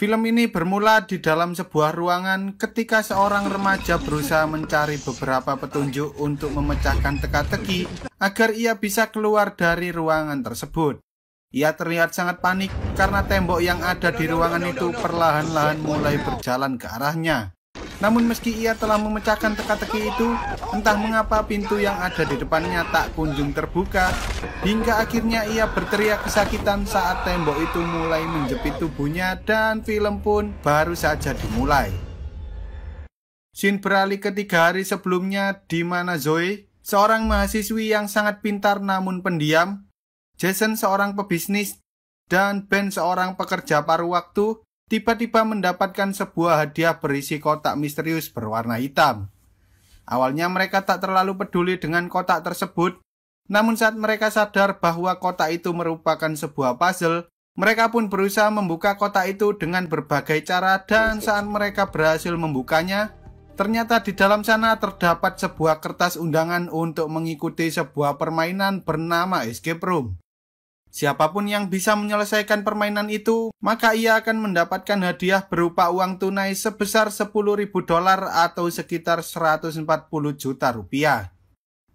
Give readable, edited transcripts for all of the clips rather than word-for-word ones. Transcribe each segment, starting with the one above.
Film ini bermula di dalam sebuah ruangan ketika seorang remaja berusaha mencari beberapa petunjuk untuk memecahkan teka-teki agar ia bisa keluar dari ruangan tersebut. Ia terlihat sangat panik karena tembok yang ada di ruangan itu perlahan-lahan mulai berjalan ke arahnya. Namun meski ia telah memecahkan teka-teki itu, entah mengapa pintu yang ada di depannya tak kunjung terbuka, hingga akhirnya ia berteriak kesakitan saat tembok itu mulai menjepit tubuhnya dan film pun baru saja dimulai. Scene beralih ke 3 hari sebelumnya di mana Zoe, seorang mahasiswi yang sangat pintar namun pendiam, Jason seorang pebisnis, dan Ben seorang pekerja paruh waktu, tiba-tiba mendapatkan sebuah hadiah berisi kotak misterius berwarna hitam. Awalnya mereka tak terlalu peduli dengan kotak tersebut, namun saat mereka sadar bahwa kotak itu merupakan sebuah puzzle, mereka pun berusaha membuka kotak itu dengan berbagai cara dan saat mereka berhasil membukanya, ternyata di dalam sana terdapat sebuah kertas undangan untuk mengikuti sebuah permainan bernama Escape Room. Siapapun yang bisa menyelesaikan permainan itu, maka ia akan mendapatkan hadiah berupa uang tunai sebesar $10.000 atau sekitar 140 juta rupiah.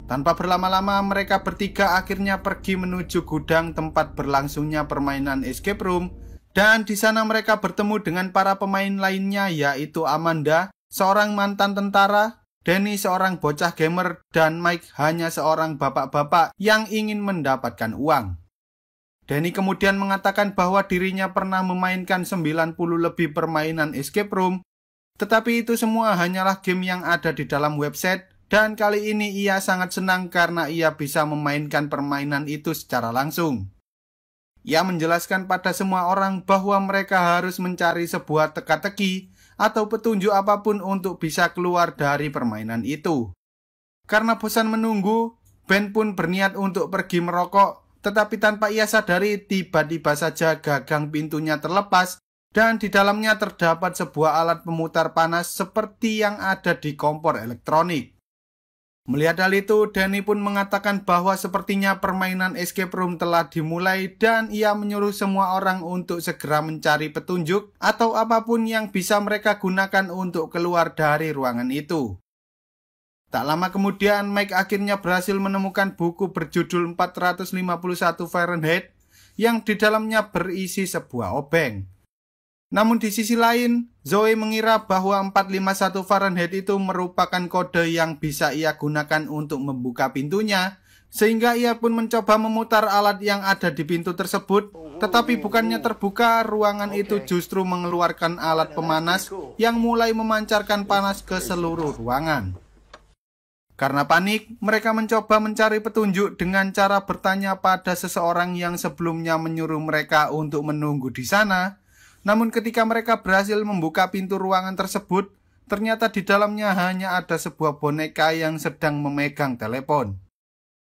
Tanpa berlama-lama, mereka bertiga akhirnya pergi menuju gudang tempat berlangsungnya permainan Escape Room, dan di sana mereka bertemu dengan para pemain lainnya yaitu Amanda, seorang mantan tentara, Danny seorang bocah gamer, dan Mike hanya seorang bapak-bapak yang ingin mendapatkan uang. Danny kemudian mengatakan bahwa dirinya pernah memainkan 90 lebih permainan escape room, tetapi itu semua hanyalah game yang ada di dalam website, dan kali ini ia sangat senang karena ia bisa memainkan permainan itu secara langsung. Ia menjelaskan pada semua orang bahwa mereka harus mencari sebuah teka-teki atau petunjuk apapun untuk bisa keluar dari permainan itu. Karena bosan menunggu, Ben pun berniat untuk pergi merokok, tetapi tanpa ia sadari, tiba-tiba saja gagang pintunya terlepas dan di dalamnya terdapat sebuah alat pemutar panas seperti yang ada di kompor elektronik. Melihat hal itu, Danny pun mengatakan bahwa sepertinya permainan escape room telah dimulai dan ia menyuruh semua orang untuk segera mencari petunjuk atau apapun yang bisa mereka gunakan untuk keluar dari ruangan itu. Tak lama kemudian, Mike akhirnya berhasil menemukan buku berjudul 451 Fahrenheit yang di dalamnya berisi sebuah obeng. Namun di sisi lain, Zoe mengira bahwa 451 Fahrenheit itu merupakan kode yang bisa ia gunakan untuk membuka pintunya, sehingga ia pun mencoba memutar alat yang ada di pintu tersebut, tetapi bukannya terbuka, ruangan itu justru mengeluarkan alat pemanas yang mulai memancarkan panas ke seluruh ruangan. Karena panik, mereka mencoba mencari petunjuk dengan cara bertanya pada seseorang yang sebelumnya menyuruh mereka untuk menunggu di sana. Namun ketika mereka berhasil membuka pintu ruangan tersebut, ternyata di dalamnya hanya ada sebuah boneka yang sedang memegang telepon.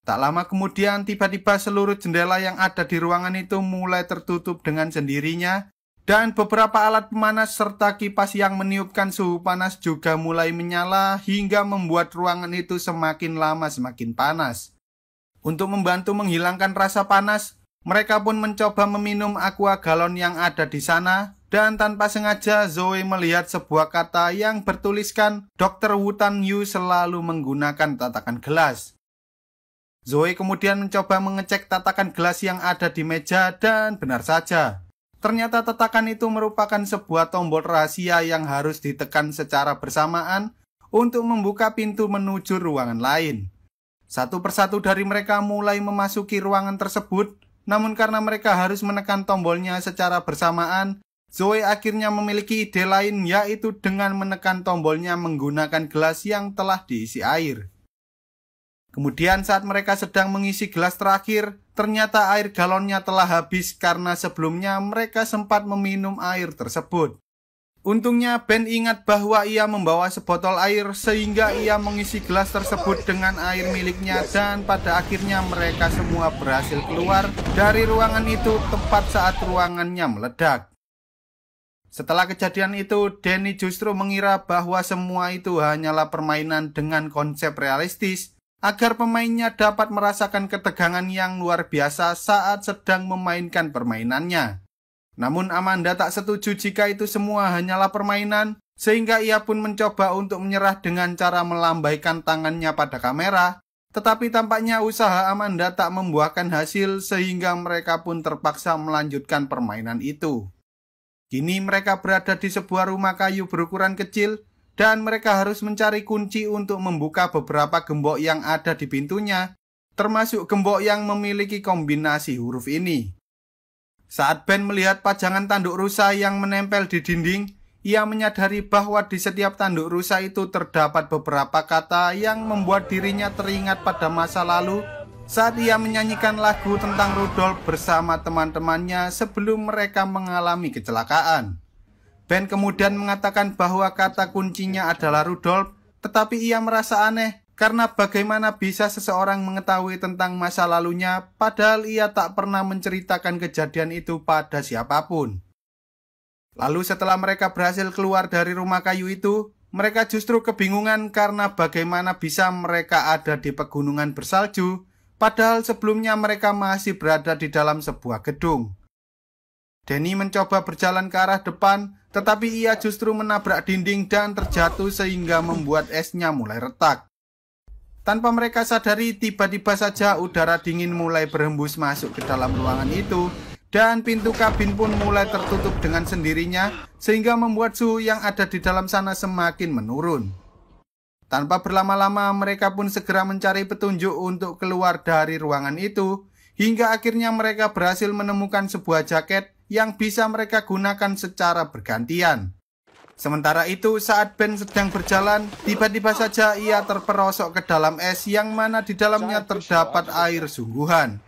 Tak lama kemudian, tiba-tiba seluruh jendela yang ada di ruangan itu mulai tertutup dengan sendirinya, dan beberapa alat pemanas serta kipas yang meniupkan suhu panas juga mulai menyala hingga membuat ruangan itu semakin lama semakin panas. Untuk membantu menghilangkan rasa panas, mereka pun mencoba meminum aqua galon yang ada di sana, dan tanpa sengaja Zoe melihat sebuah kata yang bertuliskan Dr. Wutan Yu selalu menggunakan tatakan gelas. Zoe kemudian mencoba mengecek tatakan gelas yang ada di meja dan benar saja. Ternyata tatakan itu merupakan sebuah tombol rahasia yang harus ditekan secara bersamaan untuk membuka pintu menuju ruangan lain. Satu persatu dari mereka mulai memasuki ruangan tersebut, namun karena mereka harus menekan tombolnya secara bersamaan, Zoe akhirnya memiliki ide lain, yaitu dengan menekan tombolnya menggunakan gelas yang telah diisi air. Kemudian saat mereka sedang mengisi gelas terakhir, ternyata air galonnya telah habis karena sebelumnya mereka sempat meminum air tersebut. Untungnya Ben ingat bahwa ia membawa sebotol air sehingga ia mengisi gelas tersebut dengan air miliknya dan pada akhirnya mereka semua berhasil keluar dari ruangan itu tepat saat ruangannya meledak. Setelah kejadian itu, Danny justru mengira bahwa semua itu hanyalah permainan dengan konsep realistis, agar pemainnya dapat merasakan ketegangan yang luar biasa saat sedang memainkan permainannya. Namun Amanda tak setuju jika itu semua hanyalah permainan, sehingga ia pun mencoba untuk menyerah dengan cara melambaikan tangannya pada kamera. Tetapi tampaknya usaha Amanda tak membuahkan hasil sehingga mereka pun terpaksa melanjutkan permainan itu. Kini mereka berada di sebuah rumah kayu berukuran kecil dan mereka harus mencari kunci untuk membuka beberapa gembok yang ada di pintunya, termasuk gembok yang memiliki kombinasi huruf ini. Saat Ben melihat pajangan tanduk rusa yang menempel di dinding, ia menyadari bahwa di setiap tanduk rusa itu terdapat beberapa kata yang membuat dirinya teringat pada masa lalu saat ia menyanyikan lagu tentang Rudolf bersama teman-temannya sebelum mereka mengalami kecelakaan. Ben kemudian mengatakan bahwa kata kuncinya adalah Rudolf, tetapi ia merasa aneh karena bagaimana bisa seseorang mengetahui tentang masa lalunya padahal ia tak pernah menceritakan kejadian itu pada siapapun. Lalu setelah mereka berhasil keluar dari rumah kayu itu, mereka justru kebingungan karena bagaimana bisa mereka ada di pegunungan bersalju, padahal sebelumnya mereka masih berada di dalam sebuah gedung. Danny mencoba berjalan ke arah depan, tetapi ia justru menabrak dinding dan terjatuh sehingga membuat esnya mulai retak. Tanpa mereka sadari, tiba-tiba saja udara dingin mulai berhembus masuk ke dalam ruangan itu, dan pintu kabin pun mulai tertutup dengan sendirinya sehingga membuat suhu yang ada di dalam sana semakin menurun. Tanpa berlama-lama mereka pun segera mencari petunjuk untuk keluar dari ruangan itu, hingga akhirnya mereka berhasil menemukan sebuah jaket yang bisa mereka gunakan secara bergantian. Sementara itu saat Ben sedang berjalan, tiba-tiba saja ia terperosok ke dalam es yang mana di dalamnya terdapat air sungguhan.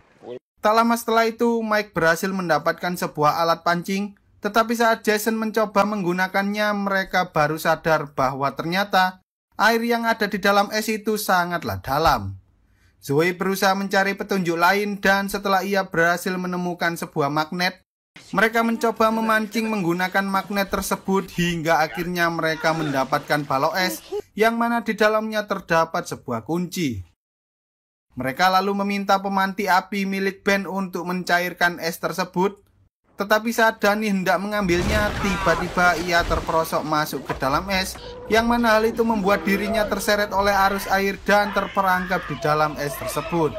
Tak lama setelah itu, Mike berhasil mendapatkan sebuah alat pancing, tetapi saat Jason mencoba menggunakannya, mereka baru sadar bahwa ternyata air yang ada di dalam es itu sangatlah dalam. Zoe berusaha mencari petunjuk lain dan setelah ia berhasil menemukan sebuah magnet, mereka mencoba memancing menggunakan magnet tersebut hingga akhirnya mereka mendapatkan balok es yang mana di dalamnya terdapat sebuah kunci. Mereka lalu meminta pemanti api milik Ben untuk mencairkan es tersebut, tetapi saat Danny hendak mengambilnya, tiba-tiba ia terperosok masuk ke dalam es, yang mana hal itu membuat dirinya terseret oleh arus air dan terperangkap di dalam es tersebut.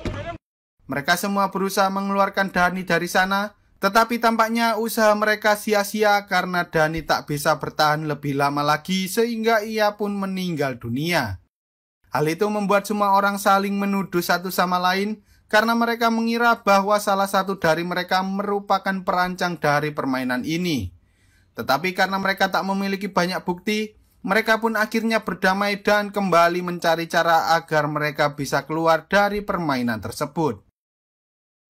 Mereka semua berusaha mengeluarkan Danny dari sana, tetapi tampaknya usaha mereka sia-sia karena Danny tak bisa bertahan lebih lama lagi sehingga ia pun meninggal dunia. Hal itu membuat semua orang saling menuduh satu sama lain karena mereka mengira bahwa salah satu dari mereka merupakan perancang dari permainan ini. Tetapi karena mereka tak memiliki banyak bukti, mereka pun akhirnya berdamai dan kembali mencari cara agar mereka bisa keluar dari permainan tersebut.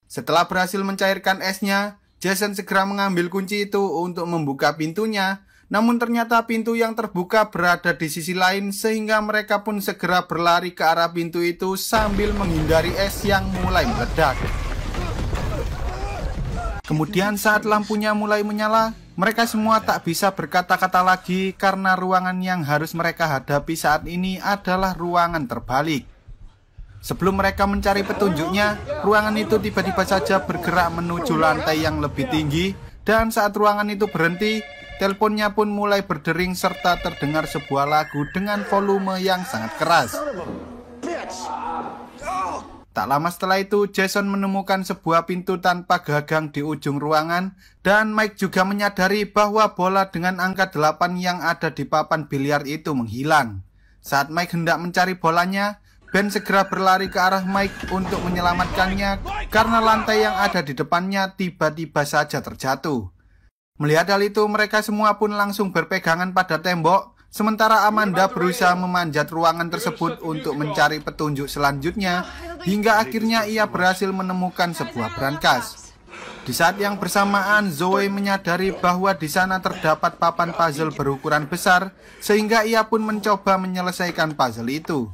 Setelah berhasil mencairkan esnya, Jason segera mengambil kunci itu untuk membuka pintunya. Namun ternyata pintu yang terbuka berada di sisi lain sehingga mereka pun segera berlari ke arah pintu itu sambil menghindari es yang mulai meledak. Kemudian saat lampunya mulai menyala, mereka semua tak bisa berkata-kata lagi karena ruangan yang harus mereka hadapi saat ini adalah ruangan terbalik. Sebelum mereka mencari petunjuknya, ruangan itu tiba-tiba saja bergerak menuju lantai yang lebih tinggi dan saat ruangan itu berhenti, teleponnya pun mulai berdering serta terdengar sebuah lagu dengan volume yang sangat keras. Tak lama setelah itu, Jason menemukan sebuah pintu tanpa gagang di ujung ruangan dan Mike juga menyadari bahwa bola dengan angka 8 yang ada di papan biliar itu menghilang. Saat Mike hendak mencari bolanya, Ben segera berlari ke arah Mike untuk menyelamatkannya karena lantai yang ada di depannya tiba-tiba saja terjatuh. Melihat hal itu, mereka semua pun langsung berpegangan pada tembok, sementara Amanda berusaha memanjat ruangan tersebut untuk mencari petunjuk selanjutnya, hingga akhirnya ia berhasil menemukan sebuah brankas. Di saat yang bersamaan, Zoe menyadari bahwa di sana terdapat papan puzzle berukuran besar, sehingga ia pun mencoba menyelesaikan puzzle itu.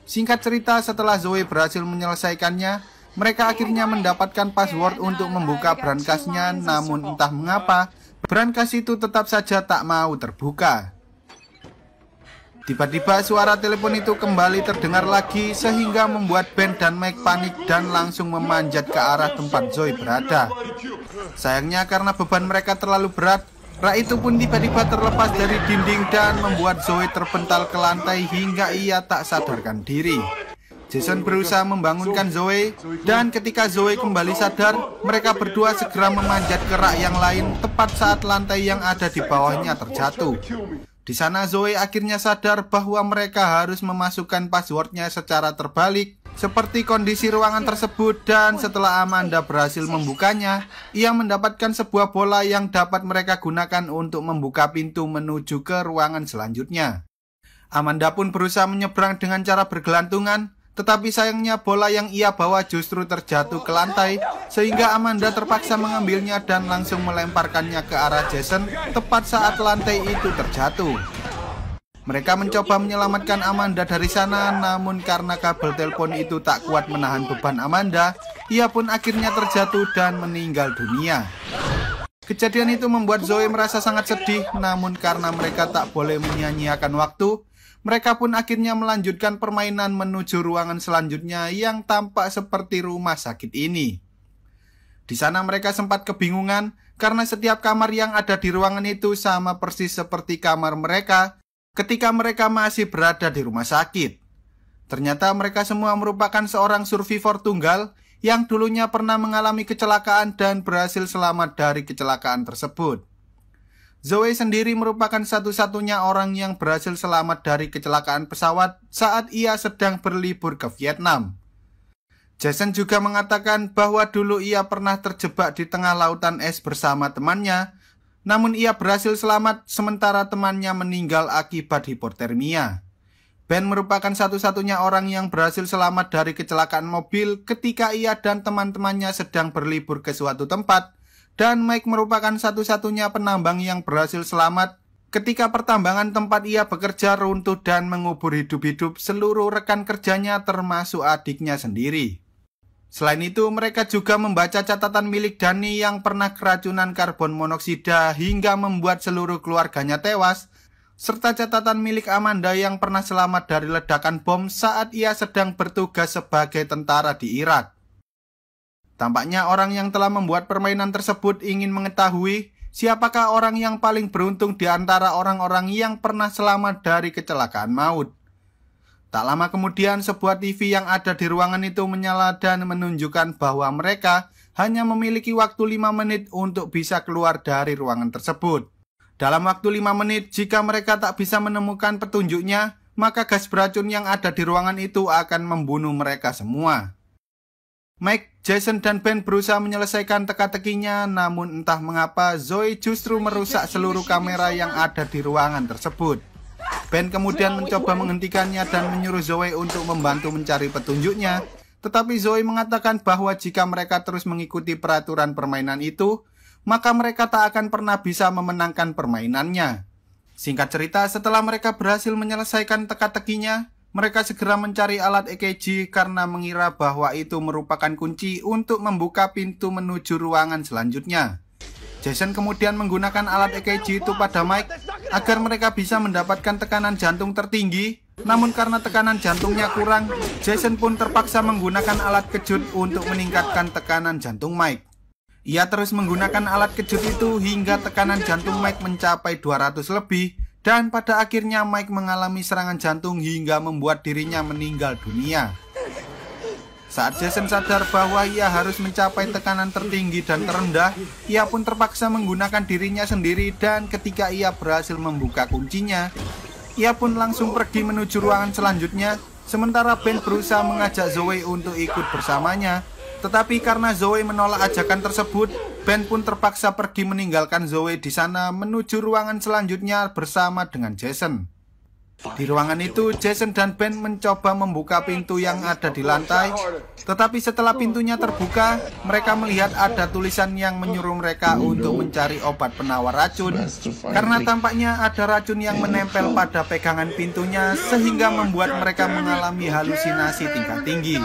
Singkat cerita, setelah Zoe berhasil menyelesaikannya, mereka akhirnya mendapatkan password untuk membuka brankasnya, namun entah mengapa, brankas itu tetap saja tak mau terbuka. Tiba-tiba suara telepon itu kembali terdengar lagi sehingga membuat Ben dan Mike panik dan langsung memanjat ke arah tempat Zoe berada. Sayangnya karena beban mereka terlalu berat, rak itu pun tiba-tiba terlepas dari dinding dan membuat Zoe terpental ke lantai hingga ia tak sadarkan diri. Jason berusaha membangunkan Zoe, dan ketika Zoe kembali sadar, mereka berdua segera memanjat ke rak yang lain tepat saat lantai yang ada di bawahnya terjatuh. Di sana Zoe akhirnya sadar bahwa mereka harus memasukkan passwordnya secara terbalik seperti kondisi ruangan tersebut, dan setelah Amanda berhasil membukanya, ia mendapatkan sebuah bola yang dapat mereka gunakan untuk membuka pintu menuju ke ruangan selanjutnya. Amanda pun berusaha menyeberang dengan cara bergelantungan, tetapi sayangnya bola yang ia bawa justru terjatuh ke lantai sehingga Amanda terpaksa mengambilnya dan langsung melemparkannya ke arah Jason tepat saat lantai itu terjatuh. Mereka mencoba menyelamatkan Amanda dari sana, namun karena kabel telepon itu tak kuat menahan beban Amanda, ia pun akhirnya terjatuh dan meninggal dunia. Kejadian itu membuat Zoe merasa sangat sedih, namun karena mereka tak boleh menyia-nyiakan waktu, mereka pun akhirnya melanjutkan permainan menuju ruangan selanjutnya yang tampak seperti rumah sakit ini. Di sana mereka sempat kebingungan karena setiap kamar yang ada di ruangan itu sama persis seperti kamar mereka ketika mereka masih berada di rumah sakit. Ternyata mereka semua merupakan seorang survivor tunggal yang dulunya pernah mengalami kecelakaan dan berhasil selamat dari kecelakaan tersebut. Zoe sendiri merupakan satu-satunya orang yang berhasil selamat dari kecelakaan pesawat saat ia sedang berlibur ke Vietnam. Jason juga mengatakan bahwa dulu ia pernah terjebak di tengah lautan es bersama temannya, namun ia berhasil selamat sementara temannya meninggal akibat hipotermia. Ben merupakan satu-satunya orang yang berhasil selamat dari kecelakaan mobil ketika ia dan teman-temannya sedang berlibur ke suatu tempat, dan Mike merupakan satu-satunya penambang yang berhasil selamat ketika pertambangan tempat ia bekerja runtuh dan mengubur hidup-hidup seluruh rekan kerjanya termasuk adiknya sendiri. Selain itu, mereka juga membaca catatan milik Danny yang pernah keracunan karbon monoksida hingga membuat seluruh keluarganya tewas, serta catatan milik Amanda yang pernah selamat dari ledakan bom saat ia sedang bertugas sebagai tentara di Irak. Tampaknya orang yang telah membuat permainan tersebut ingin mengetahui siapakah orang yang paling beruntung di antara orang-orang yang pernah selamat dari kecelakaan maut. Tak lama kemudian sebuah TV yang ada di ruangan itu menyala dan menunjukkan bahwa mereka hanya memiliki waktu 5 menit untuk bisa keluar dari ruangan tersebut. Dalam waktu 5 menit, jika mereka tak bisa menemukan petunjuknya, maka gas beracun yang ada di ruangan itu akan membunuh mereka semua. Mike, Jason, dan Ben berusaha menyelesaikan teka-tekinya, namun entah mengapa Zoe justru merusak seluruh kamera yang ada di ruangan tersebut. Ben kemudian mencoba menghentikannya dan menyuruh Zoe untuk membantu mencari petunjuknya, tetapi Zoe mengatakan bahwa jika mereka terus mengikuti peraturan permainan itu, maka mereka tak akan pernah bisa memenangkan permainannya. Singkat cerita, setelah mereka berhasil menyelesaikan teka-tekinya, mereka segera mencari alat EKG karena mengira bahwa itu merupakan kunci untuk membuka pintu menuju ruangan selanjutnya. Jason kemudian menggunakan alat EKG itu pada Mike agar mereka bisa mendapatkan tekanan jantung tertinggi. Namun karena tekanan jantungnya kurang, Jason pun terpaksa menggunakan alat kejut untuk meningkatkan tekanan jantung Mike. Ia terus menggunakan alat kejut itu hingga tekanan jantung Mike mencapai 200 lebih. Dan pada akhirnya Mike mengalami serangan jantung hingga membuat dirinya meninggal dunia. Saat Jason sadar bahwa ia harus mencapai tekanan tertinggi dan terendah, ia pun terpaksa menggunakan dirinya sendiri, dan ketika ia berhasil membuka kuncinya, ia pun langsung pergi menuju ruangan selanjutnya, sementara Ben berusaha mengajak Zoe untuk ikut bersamanya. Tetapi karena Zoe menolak ajakan tersebut, Ben pun terpaksa pergi meninggalkan Zoe di sana menuju ruangan selanjutnya bersama dengan Jason. Di ruangan itu, Jason dan Ben mencoba membuka pintu yang ada di lantai. Tetapi setelah pintunya terbuka, mereka melihat ada tulisan yang menyuruh mereka untuk mencari obat penawar racun. Karena tampaknya ada racun yang menempel pada pegangan pintunya sehingga membuat mereka mengalami halusinasi tingkat tinggi.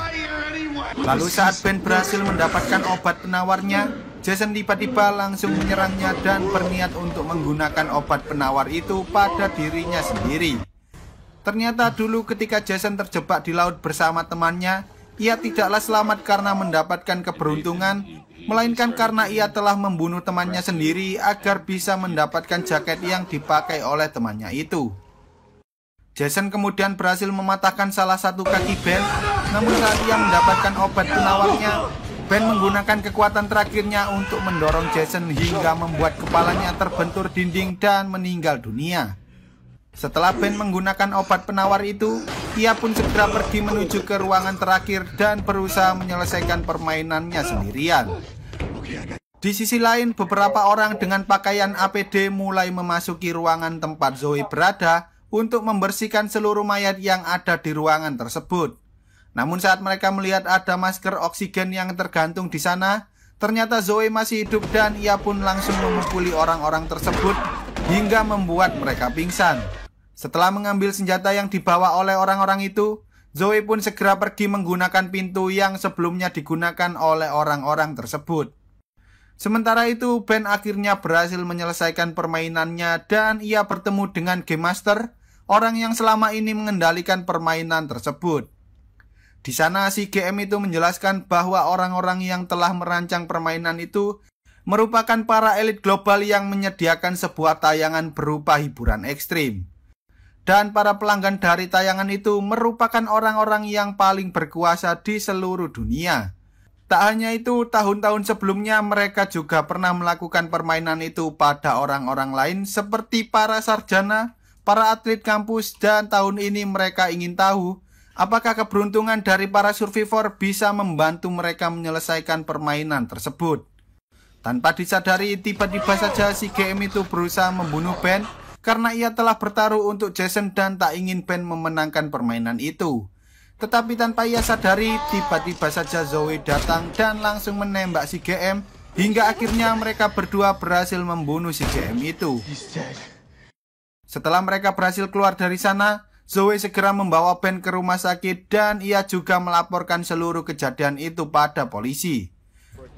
Lalu saat Ben berhasil mendapatkan obat penawarnya, Jason tiba-tiba langsung menyerangnya dan berniat untuk menggunakan obat penawar itu pada dirinya sendiri. Ternyata dulu ketika Jason terjebak di laut bersama temannya, ia tidaklah selamat karena mendapatkan keberuntungan, melainkan karena ia telah membunuh temannya sendiri agar bisa mendapatkan jaket yang dipakai oleh temannya itu. Jason kemudian berhasil mematahkan salah satu kaki Ben, namun saat ia mendapatkan obat penawarnya, Ben menggunakan kekuatan terakhirnya untuk mendorong Jason hingga membuat kepalanya terbentur dinding dan meninggal dunia. Setelah Ben menggunakan obat penawar itu, ia pun segera pergi menuju ke ruangan terakhir dan berusaha menyelesaikan permainannya sendirian. Di sisi lain, beberapa orang dengan pakaian APD mulai memasuki ruangan tempat Zoe berada untuk membersihkan seluruh mayat yang ada di ruangan tersebut. Namun saat mereka melihat ada masker oksigen yang tergantung di sana, ternyata Zoe masih hidup dan ia pun langsung memukuli orang-orang tersebut hingga membuat mereka pingsan. Setelah mengambil senjata yang dibawa oleh orang-orang itu, Zoe pun segera pergi menggunakan pintu yang sebelumnya digunakan oleh orang-orang tersebut. Sementara itu, Ben akhirnya berhasil menyelesaikan permainannya dan ia bertemu dengan Game Master, orang yang selama ini mengendalikan permainan tersebut. Di sana si GM itu menjelaskan bahwa orang-orang yang telah merancang permainan itu merupakan para elit global yang menyediakan sebuah tayangan berupa hiburan ekstrim. Dan para pelanggan dari tayangan itu merupakan orang-orang yang paling berkuasa di seluruh dunia. Tak hanya itu, tahun-tahun sebelumnya mereka juga pernah melakukan permainan itu pada orang-orang lain seperti para sarjana, para atlet kampus, dan tahun ini mereka ingin tahu apakah keberuntungan dari para survivor bisa membantu mereka menyelesaikan permainan tersebut. Tanpa disadari, tiba-tiba saja si GM itu berusaha membunuh Ben karena ia telah bertaruh untuk Jason dan tak ingin Ben memenangkan permainan itu. Tetapi tanpa ia sadari, tiba-tiba saja Zoe datang dan langsung menembak si GM hingga akhirnya mereka berdua berhasil membunuh si GM itu. Setelah mereka berhasil keluar dari sana, Zoe segera membawa Ben ke rumah sakit dan ia juga melaporkan seluruh kejadian itu pada polisi.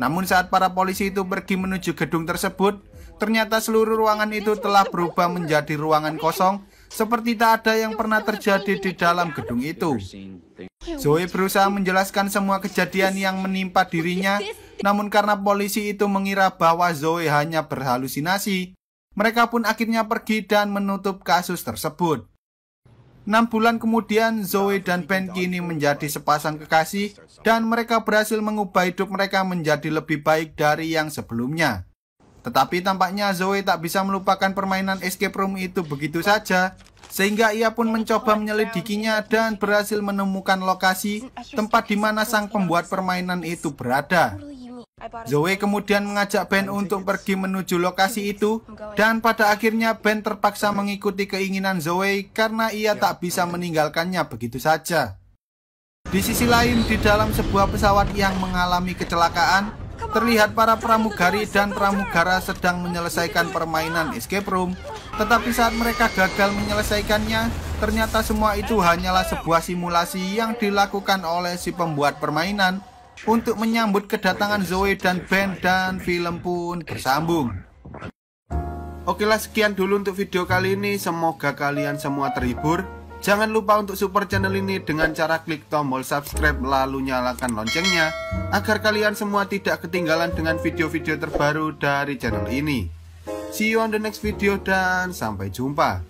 Namun saat para polisi itu pergi menuju gedung tersebut, ternyata seluruh ruangan itu telah berubah menjadi ruangan kosong, seperti tak ada yang pernah terjadi di dalam gedung itu. Zoe berusaha menjelaskan semua kejadian yang menimpa dirinya, namun karena polisi itu mengira bahwa Zoe hanya berhalusinasi, mereka pun akhirnya pergi dan menutup kasus tersebut. 6 bulan kemudian, Zoe dan Ben kini menjadi sepasang kekasih dan mereka berhasil mengubah hidup mereka menjadi lebih baik dari yang sebelumnya. Tetapi tampaknya Zoe tak bisa melupakan permainan escape room itu begitu saja, sehingga ia pun mencoba menyelidikinya dan berhasil menemukan lokasi tempat di mana sang pembuat permainan itu berada. Zoe kemudian mengajak Ben untuk pergi menuju lokasi itu, dan pada akhirnya Ben terpaksa mengikuti keinginan Zoe karena ia tak bisa meninggalkannya begitu saja. Di sisi lain, di dalam sebuah pesawat yang mengalami kecelakaan, terlihat para pramugari dan pramugara sedang menyelesaikan permainan escape room. Tetapi saat mereka gagal menyelesaikannya, ternyata semua itu hanyalah sebuah simulasi yang dilakukan oleh si pembuat permainan untuk menyambut kedatangan Zoe dan Ben, dan film pun bersambung. Okelah, sekian dulu untuk video kali ini. Semoga kalian semua terhibur. Jangan lupa untuk support channel ini dengan cara klik tombol subscribe lalu nyalakan loncengnya agar kalian semua tidak ketinggalan dengan video-video terbaru dari channel ini. See you on the next video dan sampai jumpa.